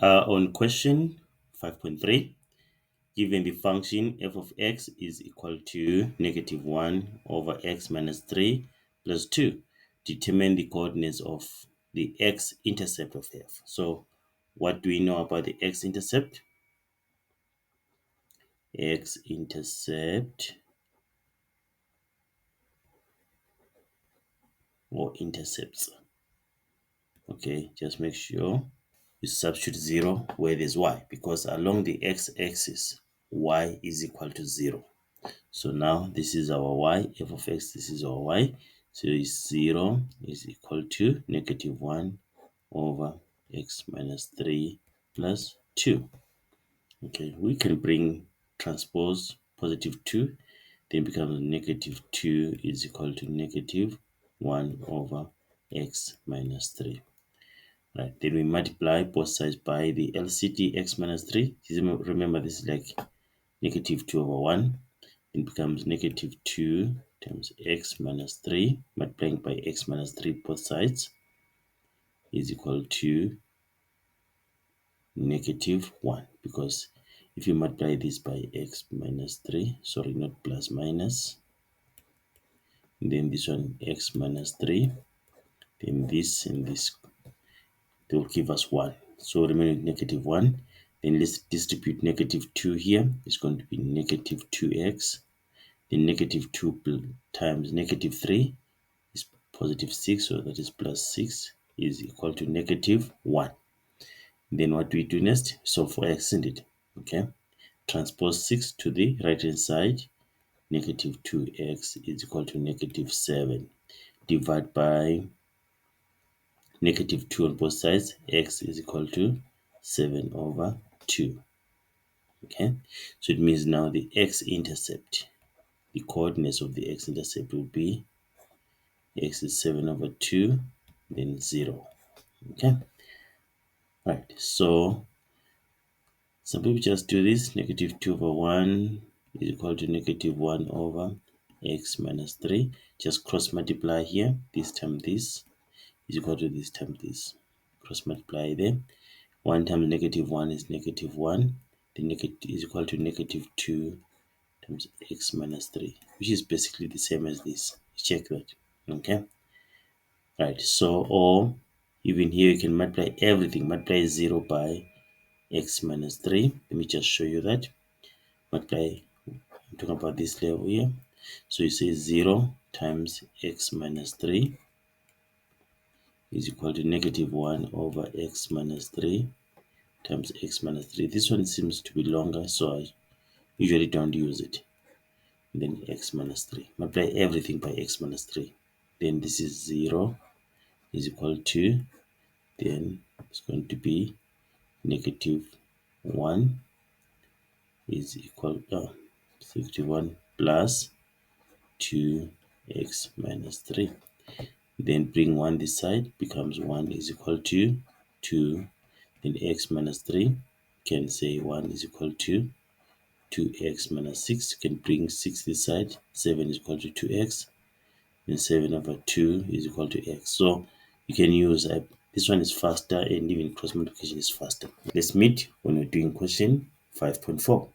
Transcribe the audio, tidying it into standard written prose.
We are on question 5.3. Given the function f of x is equal to -1 over x minus 3 plus 2, determine the coordinates of the x-intercept of f. So what do we know about the x-intercept? X-intercept or intercepts. Okay, just make sure you substitute 0 where there's y, because along the x-axis, y is equal to 0. So now this is our y, f of x, this is our y. So 0 is equal to -1 over x minus 3 plus 2. Okay, we can bring transpose positive 2, then becomes -2 is equal to -1 over x minus 3. Right, then we multiply both sides by the LCT x minus 3. Remember, this is like -2 over 1. It becomes -2 times x minus 3, multiplying by x minus 3 both sides, is equal to -1, because if you multiply this by x minus 3, sorry, not plus, minus, then this one x minus 3, then this and this, they will give us 1. So remaining -1, then let's distribute -2 here. It's going to be -2x, then -2 times -3 is positive 6, so that is plus 6 is equal to -1. Then what do we do next? Solve for x, isn't it? Okay, transpose 6 to the right hand side. -2x is equal to -7. Divide by -2 on both sides. X is equal to 7 over 2. Okay, so it means now the x-intercept, the coordinates of the x-intercept will be x is 7 over 2, then 0. Okay, right, so some people just do this. -2 over 1 is equal to -1 over x minus 3. Just cross multiply here. This time this is equal to this time this. Cross multiply there. 1 times -1 is -1. The negative is equal to -2 times x minus 3, which is basically the same as this. Check that. Okay, right, so, or even here you can multiply everything. Multiply 0 by x minus 3. Let me just show you that. Multiply, I'm talking about this level here. So you say 0 times x minus 3 is equal to -1 over x minus 3 times x minus 3. This one seems to be longer, so I usually don't use it. Then x minus 3. Multiply everything by x minus 3. Then this is 0 is equal to, then it's going to be -1 is equal to 61 plus 2x minus 3. Then bring 1 this side, becomes 1 is equal to 2. Then x minus 3, can say 1 is equal to 2x minus 6. Can bring 6 this side, 7 is equal to 2x. Then 7 over 2 is equal to x. So you can use this one is faster, and even cross multiplication is faster. Let's meet when we're doing question 5.4.